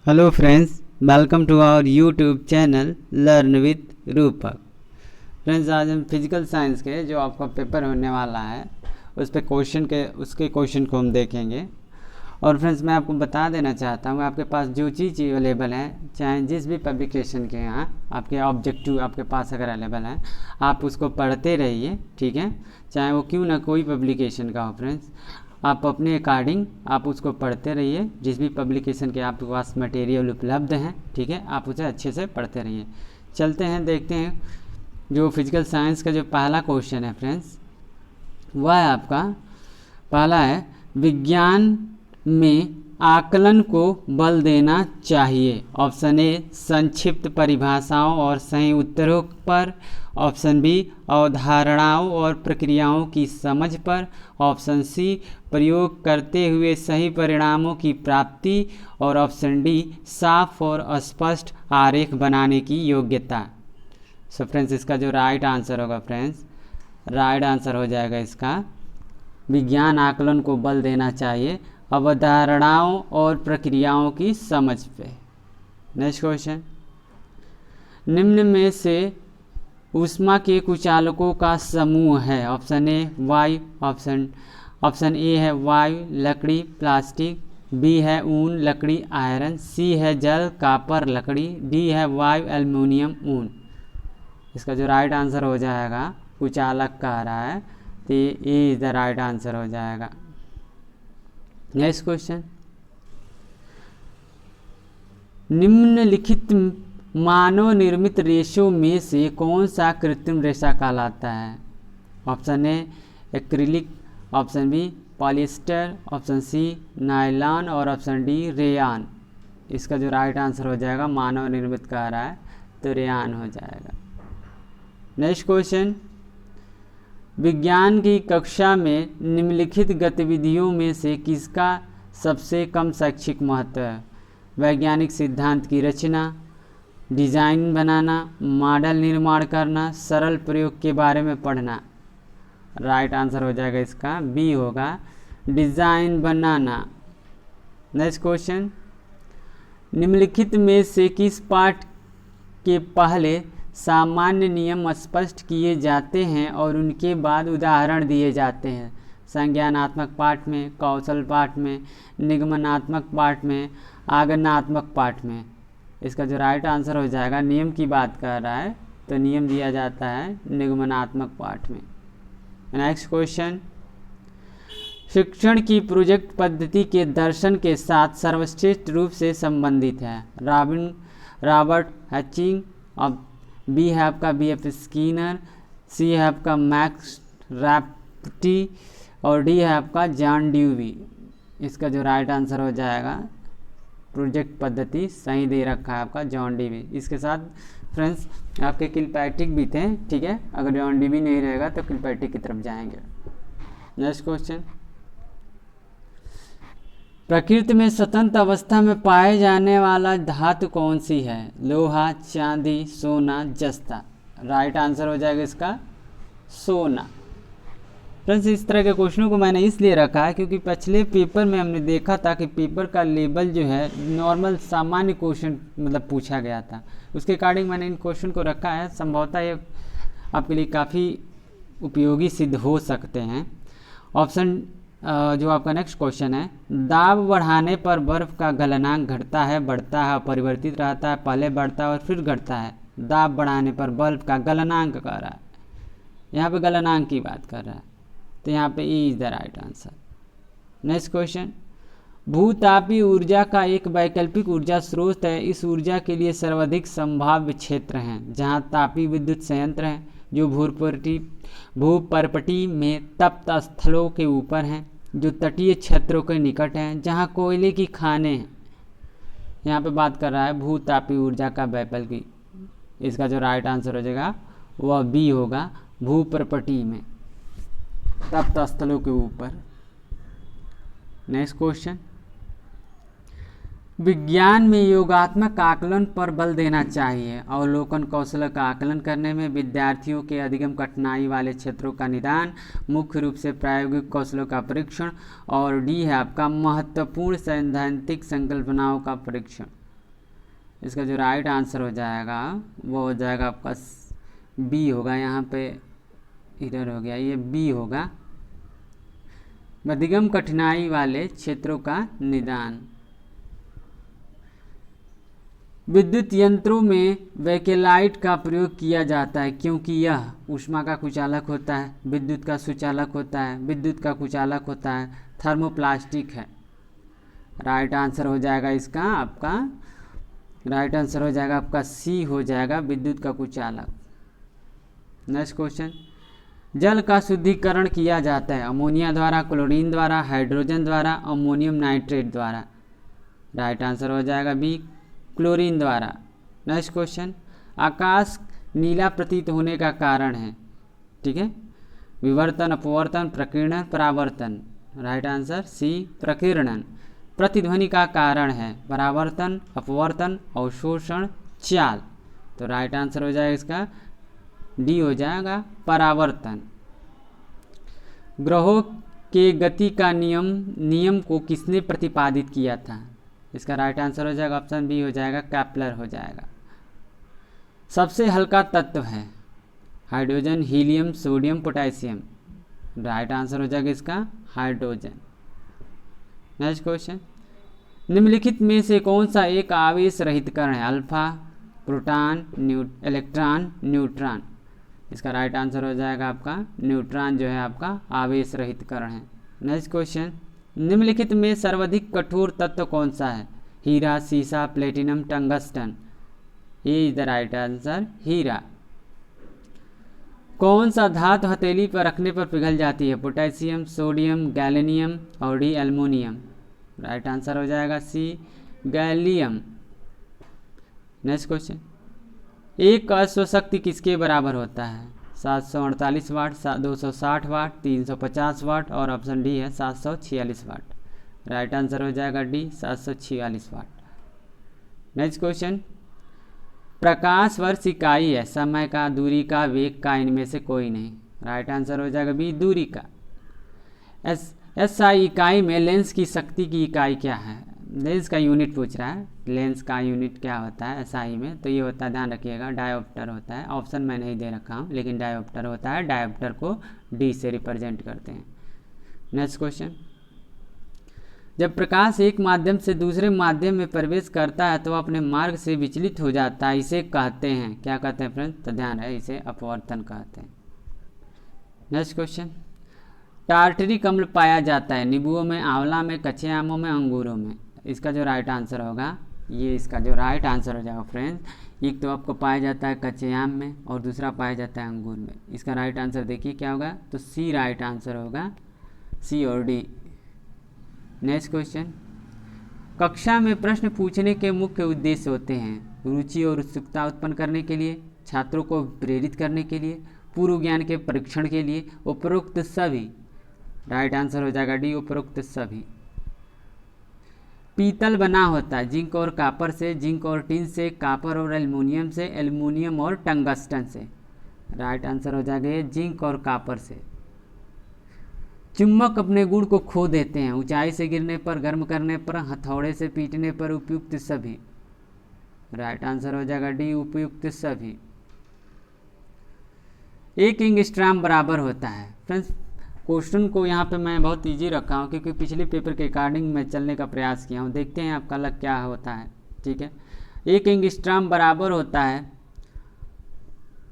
Hello friends, welcome to our YouTube channel learn with Rupak. Friends, आज हम physical science के जो आपका पेपर होने वाला है उस पे उसके क्वेश्चन को हम देखेंगे। और फ्रेंड्स, मैं आपको बता देना चाहता हूँ, आपके पास जो चीज़ अवेलेबल है, चाहे जिस भी पब्लिकेशन के यहाँ आपके ऑब्जेक्टिव आपके पास अगर अवेलेबल है, आप उसको पढ़ते रहिए, ठीक है। चाहे वो क्यों ना कोई पब्लिकेशन का हो फ्रेंड्स, आप अपने अकॉर्डिंग आप उसको पढ़ते रहिए। जिस भी पब्लिकेशन के आपके पास मटेरियल उपलब्ध हैं, ठीक है, आप उसे अच्छे से पढ़ते रहिए। चलते हैं, देखते हैं जो फिजिकल साइंस का जो पहला क्वेश्चन है फ्रेंड्स, वह है आपका पहला है, विज्ञान में आकलन को बल देना चाहिए। ऑप्शन ए, संक्षिप्त परिभाषाओं और सही उत्तरों पर। ऑप्शन बी, अवधारणाओं और प्रक्रियाओं की समझ पर। ऑप्शन सी, प्रयोग करते हुए सही परिणामों की प्राप्ति। और ऑप्शन डी, साफ और स्पष्ट आरेख बनाने की योग्यता। सो फ्रेंड्स, इसका जो राइट आंसर होगा फ्रेंड्स, राइट आंसर हो जाएगा इसका, विज्ञान आकलन को बल देना चाहिए अवधारणाओं और प्रक्रियाओं की समझ पे। नेक्स्ट क्वेश्चन, निम्न में से ऊष्मा के कुचालकों का समूह है। ऑप्शन ए वायु, ऑप्शन ए है वायु लकड़ी प्लास्टिक, बी है ऊन लकड़ी आयरन, सी है जल कापर लकड़ी, डी है वायु एल्युमिनियम ऊन। इसका जो राइट आंसर हो जाएगा, कुचालक कह रहा है, तो ये इज द राइट आंसर हो जाएगा। नेक्स्ट क्वेश्चन, निम्नलिखित मानव निर्मित रेशों में से कौन सा कृत्रिम रेशा कहलाता है। Option A acrylic, option B polyester, option C nylon और ऑप्शन डी रेयान। इसका जो राइट आंसर हो जाएगा, मानव निर्मित कह रहा है, तो रेयान हो जाएगा। नेक्स्ट क्वेश्चन, विज्ञान की कक्षा में निम्नलिखित गतिविधियों में से किसका सबसे कम शैक्षिक महत्व है। वैज्ञानिक सिद्धांत की रचना, डिज़ाइन बनाना, मॉडल निर्माण करना, सरल प्रयोग के बारे में पढ़ना। राइट आंसर हो जाएगा इसका, बी होगा, डिज़ाइन बनाना। नेक्स्ट क्वेश्चन, निम्नलिखित में से किस पाठ के पहले सामान्य नियम स्पष्ट किए जाते हैं और उनके बाद उदाहरण दिए जाते हैं। संज्ञानात्मक पाठ में, कौशल पाठ में, निगमनात्मक पाठ में, आगमनात्मक पाठ में। इसका जो राइट आंसर हो जाएगा, नियम की बात कर रहा है, तो नियम दिया जाता है निगमनात्मक पाठ में। नेक्स्ट क्वेश्चन, शिक्षण की प्रोजेक्ट पद्धति के दर्शन के साथ सर्वश्रेष्ठ रूप से संबंधित है। रॉबर्ट हचिंग, बी है आपका बी.एफ. स्किनर, सी है आपका मैक्स रैप्टी और डी है आपका जॉन ड्यूवी। इसका जो राइट आंसर हो जाएगा, प्रोजेक्ट पद्धति सही दे रखा है आपका जॉन ड्यूवी। इसके साथ फ्रेंड्स आपके किलपैट्रिक भी थे, ठीक है, अगर जॉन ड्यूवी नहीं रहेगा तो किलपैट्रिक की तरफ जाएंगे। नेक्स्ट क्वेश्चन, प्रकृति में स्वतंत्र अवस्था में पाए जाने वाला धातु कौन सी है। लोहा, चांदी, सोना, जस्ता। राइट आंसर हो जाएगा इसका सोना। फ्रेंड्स, इस तरह के क्वेश्चनों को मैंने इसलिए रखा है क्योंकि पिछले पेपर में हमने देखा था कि पेपर का लेवल जो है नॉर्मल सामान्य क्वेश्चन मतलब पूछा गया था, उसके अकॉर्डिंग मैंने इन क्वेश्चन को रखा है। संभवतः ये आपके लिए काफ़ी उपयोगी सिद्ध हो सकते हैं। ऑप्शन जो आपका नेक्स्ट क्वेश्चन है, दाब बढ़ाने पर बर्फ का गलनांक घटता है, बढ़ता है, परिवर्तित रहता है, पहले बढ़ता है और फिर घटता है। दाब बढ़ाने पर बर्फ का गलनांक कर रहा है, यहाँ पे गलनांक की बात कर रहा है, तो यहाँ पे E is the right answer. Next question, भूतापीय ऊर्जा का एक वैकल्पिक ऊर्जा स्रोत है। इस ऊर्जा के लिए सर्वाधिक संभाव्य क्षेत्र हैं जहाँ तापीय विद्युत संयंत्र हैं जो भूपर्पटी में तप्त स्थलों के ऊपर हैं, जो तटीय क्षेत्रों के निकट हैं, जहाँ कोयले की खानें हैं। यहाँ पे बात कर रहा है भूतापीय ऊर्जा का वैकल्पिक। इसका जो राइट आंसर हो जाएगा वह बी होगा, भूपर्पटी में तप्त स्थलों के ऊपर। नेक्स्ट क्वेश्चन, विज्ञान में योगात्मक आकलन पर बल देना चाहिए। अवलोकन कौशल का आकलन करने में विद्यार्थियों के अधिगम कठिनाई वाले क्षेत्रों का निदान, मुख्य रूप से प्रायोगिक कौशलों का परीक्षण, और डी है आपका महत्वपूर्ण सैद्धांतिक संकल्पनाओं का परीक्षण। इसका जो राइट आंसर हो जाएगा वो हो जाएगा आपका बी होगा। यहाँ पे इधर हो गया, ये बी होगा, मध्यम कठिनाई वाले क्षेत्रों का निदान। विद्युत यंत्रों में बैकेलाइट का प्रयोग किया जाता है क्योंकि यह ऊष्मा का कुचालक होता है, विद्युत का सुचालक होता है, विद्युत का कुचालक होता है, थर्मोप्लास्टिक है। राइट आंसर हो जाएगा इसका आपका, राइट आंसर हो जाएगा आपका सी हो जाएगा, विद्युत का कुचालक। नेक्स्ट क्वेश्चन, जल का शुद्धिकरण किया जाता है अमोनिया द्वारा, क्लोरीन द्वारा, हाइड्रोजन द्वारा, अमोनियम नाइट्रेट द्वारा। राइट आंसर हो जाएगा बी, क्लोरीन द्वारा। नेक्स्ट क्वेश्चन, आकाश नीला प्रतीत होने का कारण है, ठीक है, विवर्तन, अपवर्तन, प्रकीर्णन, परावर्तन। राइट आंसर सी, प्रकीर्णन। प्रतिध्वनि का कारण है परावर्तन, अपवर्तन, अवशोषण, चाल। तो राइट आंसर हो जाएगा इसका डी हो जाएगा, परावर्तन। ग्रहों के गति का नियम को किसने प्रतिपादित किया था? इसका राइट आंसर हो जाएगा ऑप्शन बी हो जाएगा, केपलर हो जाएगा। सबसे हल्का तत्व है hydrogen, helium, sodium, potassium. Right answer हो जाएगा इसका हाइड्रोजन। नेक्स्ट क्वेश्चन, निम्नलिखित में से कौन सा एक आवेश रहित कण है? Alpha, proton, electron, neutron. इसका राइट आंसर हो जाएगा आपका न्यूट्रॉन जो है आपका आवेश रहित कण है। नेक्स्ट क्वेश्चन, निम्नलिखित में सर्वाधिक कठोर तत्व कौन सा है? हीरा, सीसा, प्लेटिनम, टंगस्टन। ये इज द राइट आंसर, हीरा। कौन सा धातु हथेली पर रखने पर पिघल जाती है? पोटेशियम, सोडियम, गैलेनियम और डी एल्युमिनियम। राइट आंसर हो जाएगा सी, गैलियम। नेक्स्ट क्वेश्चन, एक अश्वशक्ति किसके बराबर होता है? 748 वाट, 260 वाट, 350 वाट और ऑप्शन डी है 746 वाट। राइट आंसर हो जाएगा डी, 746 वाट। नेक्स्ट क्वेश्चन, प्रकाश वर्ष इकाई है समय का, दूरी का, वेग का, इनमें से कोई नहीं। राइट आंसर हो जाएगा बी, दूरी का। एसआई इकाई में लेंस की शक्ति की इकाई क्या है? लेंस का यूनिट पूछ रहा है, लेंस का यूनिट क्या होता है एसआई में? तो ये होता है, ध्यान रखिएगा, डायोप्टर होता है। ऑप्शन मैं नहीं दे रखा हूँ लेकिन डायोप्टर होता है, डायोप्टर को डी से रिप्रेजेंट करते हैं। नेक्स्ट क्वेश्चन, जब प्रकाश एक माध्यम से दूसरे माध्यम में प्रवेश करता है तो अपने मार्ग से विचलित हो जाता है, इसे कहते हैं, क्या कहते हैं फ्रेंड्स? तो ध्यान है, इसे अपवर्तन कहते हैं। नेक्स्ट क्वेश्चन, टार्टरिक अम्ल पाया जाता है नींबुओं में, आंवला में, कच्चे आमों में, अंगूरों में। इसका जो राइट आंसर होगा, ये इसका जो राइट आंसर हो जाएगा फ्रेंड्स, एक तो आपको पाया जाता है कच्चे आम में और दूसरा पाया जाता है अंगूर में। इसका राइट आंसर देखिए क्या होगा, तो सी राइट आंसर होगा, सी और डी। नेक्स्ट क्वेश्चन, कक्षा में प्रश्न पूछने के मुख्य उद्देश्य होते हैं रुचि और उत्सुकता उत्पन्न करने के लिए, छात्रों को प्रेरित करने के लिए, पूर्व ज्ञान के परीक्षण के लिए, उपरोक्त सभी। राइट आंसर हो जाएगा डी, उपरोक्त सभी। पीतल बना होता है जिंक और कॉपर से, जिंक और टिन से, कॉपर और एल्युमिनियम से, एल्युमिनियम और टंगस्टन से। राइट आंसर हो जाएगा जिंक और कॉपर से। चुंबक अपने गुण को खो देते हैं ऊंचाई से गिरने पर, गर्म करने पर, हथौड़े से पीटने पर, उपयुक्त सभी। राइट आंसर हो जाएगा डी, उपयुक्त सभी। एक एंगस्ट्रॉम बराबर होता है फ्रेंड्स, क्वेश्चन को यहाँ पे मैं बहुत इजी रखा हूँ क्योंकि पिछले पेपर के अकॉर्डिंग मैं चलने का प्रयास किया हूँ। देखते हैं आपका लग क्या होता है, ठीक है। एक एंगस्ट्रॉम बराबर होता है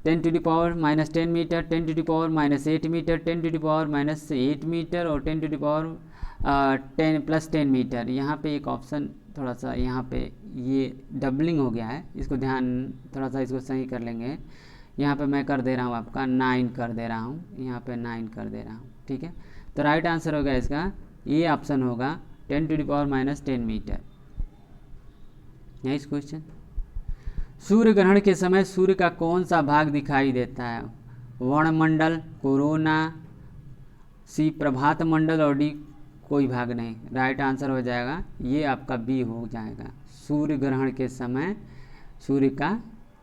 10⁻⁻10 मीटर, 10⁻⁻8 मीटर, 10⁻⁻8 मीटर और 10⁻10 मीटर। यहाँ पे एक ऑप्शन थोड़ा सा यहाँ पे ये डबलिंग हो गया है, इसको ध्यान थोड़ा सा इसको सही कर लेंगे। यहाँ पे मैं कर दे रहा हूँ आपका 9 कर दे रहा हूँ, यहाँ पे 9 कर दे रहा हूँ, ठीक है। तो राइट आंसर होगा इसका ये ऑप्शन होगा 10⁻10 मीटर। नेक्स्ट क्वेश्चन, सूर्य ग्रहण के समय सूर्य का कौन सा भाग दिखाई देता है? वर्णमंडल, कोरोना, सी प्रभात मंडल और डी कोई भाग नहीं। राइट आंसर हो जाएगा ये आपका बी हो जाएगा, सूर्य ग्रहण के समय सूर्य का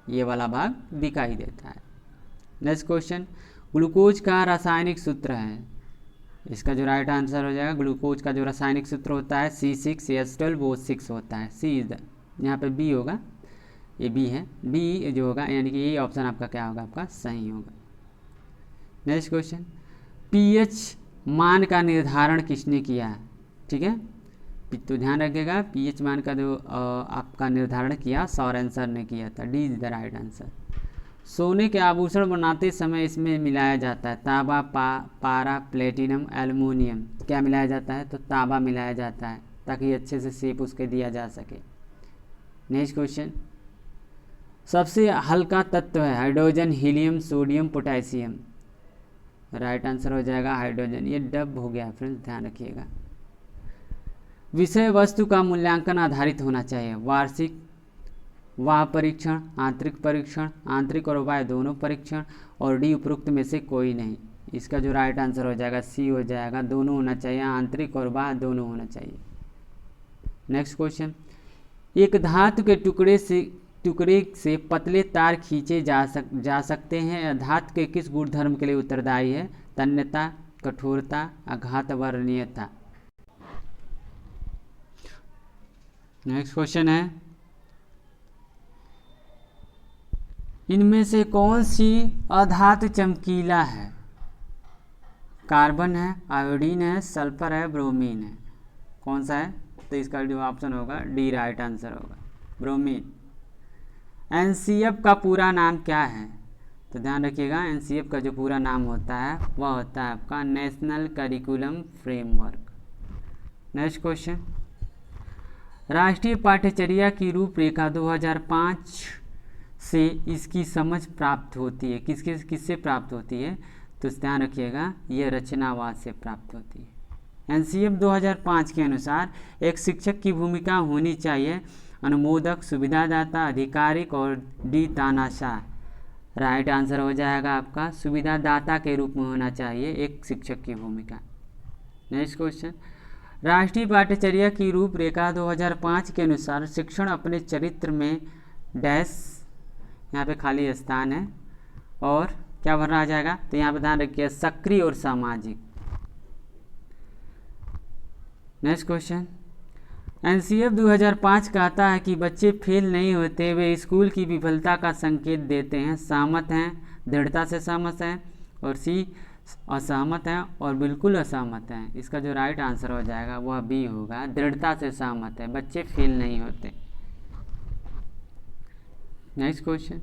ये वाला भाग दिखाई देता है। नेक्स्ट क्वेश्चन, ग्लूकोज का रासायनिक सूत्र है, इसका जो राइट आंसर हो जाएगा ग्लूकोज का जो रासायनिक सूत्र होता है C6H12O6 होता है। सी इज द यहाँ पे बी होगा, ये बी है, बी जो होगा यानी कि ये ऑप्शन आपका क्या होगा, आपका सही होगा। नेक्स्ट क्वेश्चन, पीएच मान का निर्धारण किसने किया है? ठीक है, तो ध्यान रखिएगा पीएच मान का जो आपका निर्धारण किया सोरेनसन ने किया था। D is the right answer. सोने के आभूषण बनाते समय इसमें मिलाया जाता है तांबा, पारा, प्लेटिनम, एल्युमिनियम। क्या मिलाया जाता है? तो तांबा मिलाया जाता है ताकि अच्छे से शेप उसके दिया जा सके। नेक्स्ट क्वेश्चन, सबसे हल्का तत्व है hydrogen, helium, sodium, potassium. Right answer हो जाएगा हाइड्रोजन। ये डब हो गया फ्रेंड्स, ध्यान रखिएगा। विषय वस्तु का मूल्यांकन आधारित होना चाहिए। वार्षिक, वाह परीक्षण, आंतरिक परीक्षण, आंतरिक और बाह्य दोनों परीक्षण, और डी उपरोक्त में से कोई नहीं। इसका जो राइट आंसर हो जाएगा सी हो जाएगा, दोनों होना चाहिए, आंतरिक और बाह्य दोनों होना चाहिए। नेक्स्ट क्वेश्चन, एक धातु के टुकड़े से पतले तार खींचे जा सकते हैं। यह धातु के किस गुणधर्म के लिए उत्तरदायी है? तन्यता, कठोरता, आघात वर्णीयता। नेक्स्ट क्वेश्चन है, इनमें से कौन सी अधातु चमकीला है? कार्बन है, आयोडीन है, सल्फर है, ब्रोमीन है। कौन सा है? तो इसका जो ऑप्शन होगा डी राइट आंसर होगा, ब्रोमीन। एनसीएफ का पूरा नाम क्या है? तो ध्यान रखिएगा एनसीएफ का जो पूरा नाम होता है वह होता है आपका national curriculum framework. Next question, राष्ट्रीय पाठ्यचर्या की रूपरेखा 2005 से इसकी समझ प्राप्त होती है। किससे प्राप्त होती है? तो ध्यान रखिएगा यह रचनावाद से प्राप्त होती है। एनसीएफ 2005 के अनुसार एक शिक्षक की भूमिका होनी चाहिए अनुमोदक, सुविधादाता, आधिकारिक और डी तानाशाह। राइट आंसर हो जाएगा आपका सुविधादाता के रूप में होना चाहिए एक शिक्षक की भूमिका। नेक्स्ट क्वेश्चन, राष्ट्रीय पाठ्यचर्या की रूपरेखा 2005 के अनुसार शिक्षण अपने चरित्र में डैश, यहाँ पे खाली स्थान है और क्या भरना जाएगा? तो यहाँ पे ध्यान रखिए सक्रिय और सामाजिक। नेक्स्ट क्वेश्चन, एनसीएफ 2005 कहता है कि बच्चे फेल नहीं होते, वे स्कूल की विफलता का संकेत देते हैं। सहमत हैं, दृढ़ता से सहमत हैं, और सी असहमत हैं और बिल्कुल असहमत हैं। इसका जो राइट आंसर हो जाएगा वह बी होगा, दृढ़ता से सहमत है, बच्चे फेल नहीं होते। नेक्स्ट क्वेश्चन,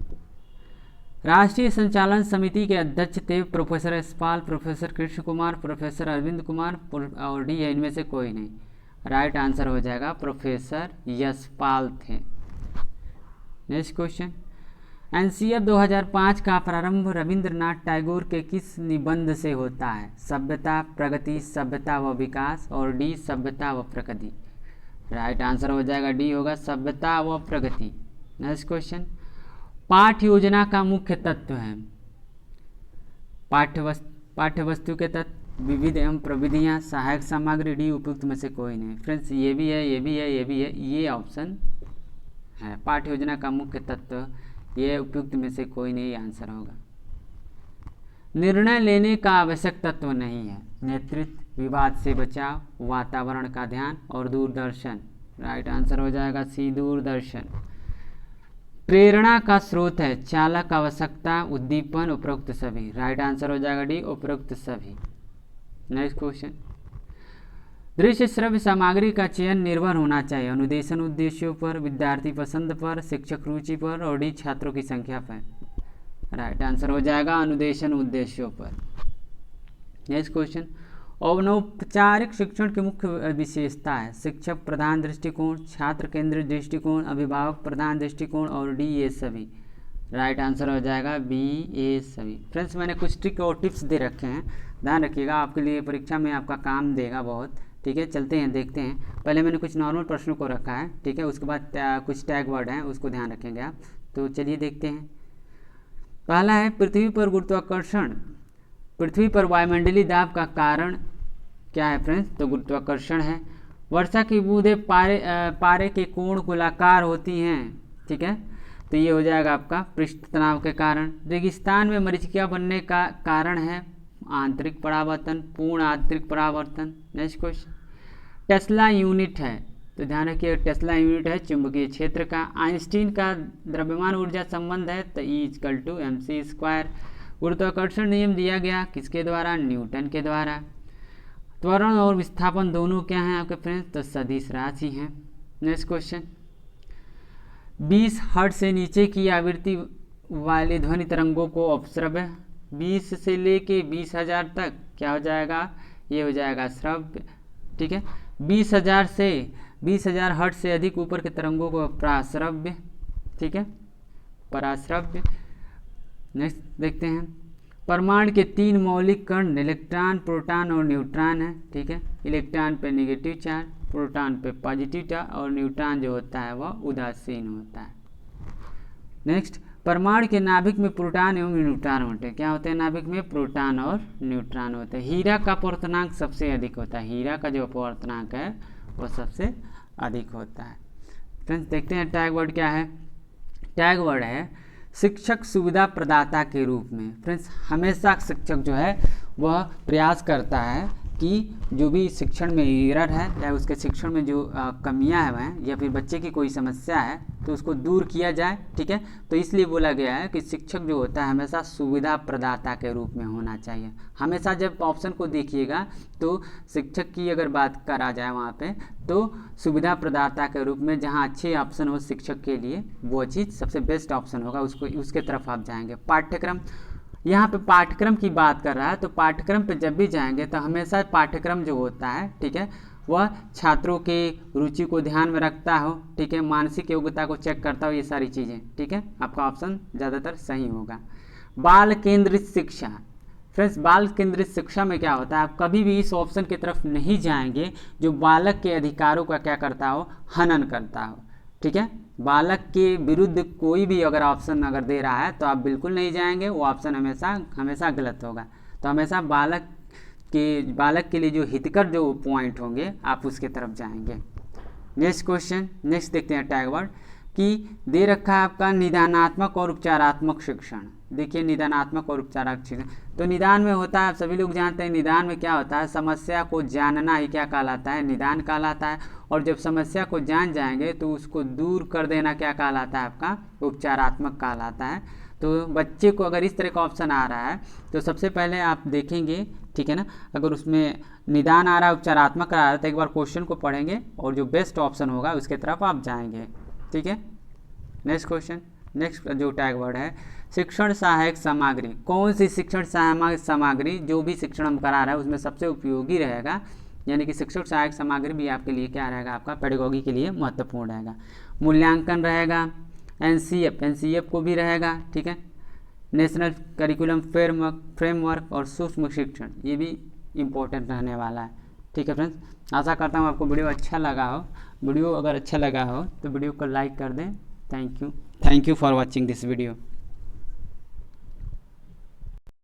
राष्ट्रीय संचालन समिति के अध्यक्ष थे professor Yashpal, professor Krishna Kumar, professor Arvind Kumar और डी है इनमें से कोई नहीं। राइट आंसर हो जाएगा प्रोफेसर यशपाल थे। नेक्स्ट क्वेश्चन, एनसीएफ 2005 का प्रारंभ रविंद्रनाथ टैगोर के किस निबंध से होता है? सभ्यता, प्रगति, सभ्यता व विकास, और डी सभ्यता व प्रगति। राइट आंसर हो जाएगा डी होगा सभ्यता व प्रगति। नेक्स्ट क्वेश्चन, पाठ्य योजना का मुख्य तत्व है। पाठ्य वस्तु के तत्व, विविध एवं प्रविधियाँ, सहायक सामग्री, डी उपयुक्त में से कोई नहीं। फ्रेंड्स ये भी है, ये भी है, ये भी है, ये ऑप्शन है पाठ्य योजना का मुख्य तत्व, ये उपयुक्त में से कोई नहीं आंसर होगा। निर्णय लेने का आवश्यक तत्व नहीं है। नेतृत्व, विवाद से बचाव, वातावरण का ध्यान और दूरदर्शन। राइट आंसर हो जाएगा सी दूरदर्शन। प्रेरणा का स्रोत है चालक, आवश्यकता, उद्दीपन, उपरोक्त सभी। राइट आंसर हो जाएगा डी उपरोक्त सभी। नेक्स्ट क्वेश्चन, दृश्य श्रव्य सामग्री का चयन निर्भर होना चाहिए अनुदेशन उद्देश्यों पर, विद्यार्थी पसंद पर, शिक्षक रुचि पर, और डी छात्रों की संख्या पर। राइट आंसर हो जाएगा अनुदेशन उद्देश्यों पर। नेक्स्ट क्वेश्चन, अनौपचारिक शिक्षण की मुख्य विशेषता है शिक्षक प्रधान दृष्टिकोण, छात्र केंद्रित दृष्टिकोण, अभिभावक प्रधान दृष्टिकोण, और डी ये सभी। राइट आंसर हो जाएगा बी ए सभी। फ्रेंड्स मैंने कुछ ट्रिक और टिप्स दे रखे हैं, ध्यान रखिएगा आपके लिए परीक्षा में आपका काम देगा बहुत। ठीक है, चलते हैं देखते हैं। पहले मैंने कुछ नॉर्मल प्रश्नों को रखा है, ठीक है, उसके बाद कुछ टैग वर्ड हैं उसको ध्यान रखेंगे आप। तो चलिए देखते हैं। पहला है पृथ्वी पर गुरुत्वाकर्षण, पृथ्वी पर वायुमंडलीय दाब का कारण क्या है फ्रेंड्स? तो गुरुत्वाकर्षण है। वर्षा की बूंदें पारे के कोण गोलाकार होती हैं, ठीक है, तो ये हो जाएगा आपका पृष्ठ तनाव के कारण। रेगिस्तान में मरीचिका बनने का कारण है आंतरिक परावर्तन, पूर्ण आंतरिक परावर्तन। नेक्स्ट क्वेश्चन, टेस्ला यूनिट है, तो ध्यान रखिए टेस्ला यूनिट है चुंबकीय क्षेत्र का। आइंस्टीन का द्रव्यमान ऊर्जा संबंध है तो E=mc²। गुरुत्वाकर्षण नियम दिया गया किसके द्वारा? न्यूटन के द्वारा। त्वरण और विस्थापन दोनों क्या हैं आपके फ्रेंड्स? तो सदिश राशि हैं। नेक्स्ट क्वेश्चन, 20 हर्ट्ज से नीचे की आवृत्ति वाले ध्वनि तरंगों को अपश्रव्य, 20 से लेके 20,000 तक क्या हो जाएगा? ये हो जाएगा श्रव्य। ठीक है, 20,000 हर्ट्ज से अधिक ऊपर के तरंगों को प्राश्रव्य। ठीक है, पराश्रव्य। नेक्स्ट देखते हैं, परमाणु के 3 मौलिक कण इलेक्ट्रॉन, प्रोटॉन और न्यूट्रॉन है। ठीक है, इलेक्ट्रॉन पे नेगेटिव चार्ज, प्रोटॉन पे पॉजिटिव चार्ज और न्यूट्रॉन जो होता है वह उदासीन होता है। नेक्स्ट, परमाणु के नाभिक में प्रोटॉन एवं न्यूट्रॉन होते हैं। क्या होते हैं नाभिक में? प्रोटॉन और न्यूट्रॉन होते हैं। हीरा का अपवर्तनांक सबसे अधिक होता है, हीरा का जो अपवर्तनांक है वह सबसे अधिक होता है। फ्रेंड्स देखते हैं टैग वर्ड क्या है। टैग वर्ड है शिक्षक सुविधा प्रदाता के रूप में। फ्रेंड्स हमेशा शिक्षक जो है वह प्रयास करता है कि जो भी शिक्षण में एरर है या उसके शिक्षण में जो कमियां हैं या फिर बच्चे की कोई समस्या है तो उसको दूर किया जाए। ठीक है, तो इसलिए बोला गया है कि शिक्षक जो होता है हमेशा सुविधा प्रदाता के रूप में होना चाहिए। हमेशा जब ऑप्शन को देखिएगा तो शिक्षक की अगर बात करा जाए वहाँ पे तो सुविधा प्रदाता के रूप में जहाँ अच्छे ऑप्शन हो शिक्षक के लिए वो चीज़ सबसे बेस्ट ऑप्शन होगा, उसके तरफ आप जाएंगे। पाठ्यक्रम, यहाँ पे पाठ्यक्रम की बात कर रहा है तो पाठ्यक्रम पे जब भी जाएंगे तो हमेशा पाठ्यक्रम जो होता है ठीक है वह छात्रों के रुचि को ध्यान में रखता हो। ठीक है, मानसिक योग्यता को चेक करता हो, ये सारी चीज़ें। ठीक है, आपका ऑप्शन ज़्यादातर सही होगा। बाल केंद्रित शिक्षा। फ्रेंड्स बाल केंद्रित शिक्षा में क्या होता है, आप कभी भी इस ऑप्शन की तरफ नहीं जाएंगे जो बालक के अधिकारों का क्या करता हो, हनन करता हो। ठीक है, बालक के विरुद्ध कोई भी अगर ऑप्शन अगर दे रहा है तो आप बिल्कुल नहीं जाएंगे, वो ऑप्शन हमेशा गलत होगा। तो हमेशा बालक के लिए जो हितकर जो पॉइंट होंगे आप उसके तरफ जाएंगे। नेक्स्ट क्वेश्चन, नेक्स्ट देखते हैं टैग वर्ड कि दे रखा है आपका निदानात्मक और उपचारात्मक शिक्षण। देखिए निदानात्मक और उपचारात्मक शिक्षण, तो निदान में होता है, आप सभी लोग जानते हैं निदान में क्या होता है, समस्या को जानना ही क्या कहलाता है, निदान कहलाता है। और जब समस्या को जान जाएंगे तो उसको दूर कर देना क्या कहलाता है, आपका उपचारात्मक कहलाता है। तो बच्चे को अगर इस तरह का ऑप्शन आ रहा है तो सबसे पहले आप देखेंगे, ठीक है ना, अगर उसमें निदान आ रहा है उपचारात्मक आ रहा है तो एक बार क्वेश्चन को पढ़ेंगे और जो बेस्ट ऑप्शन होगा उसके तरफ आप जाएंगे। ठीक है, नेक्स्ट क्वेश्चन, नेक्स्ट जो टैग वर्ड है शिक्षण सहायक सामग्री। कौन सी शिक्षण सहायक सामग्री जो भी शिक्षण हम करा रहे हैं उसमें सबसे उपयोगी रहेगा, यानी कि शिक्षण सहायक सामग्री भी आपके लिए क्या रहेगा, आपका पेडागोगी के लिए महत्वपूर्ण रहेगा। मूल्यांकन रहेगा, एनसीएफ को भी रहेगा। ठीक है, नेशनल करिकुलम फ्रेमवर्क और सूक्ष्म शिक्षण ये भी इम्पोर्टेंट रहने वाला है। ठीक है फ्रेंड्स, आशा करता हूँ आपको वीडियो अच्छा लगा हो। वीडियो अगर अच्छा लगा हो तो वीडियो को लाइक कर दें। Thank you for watching this video.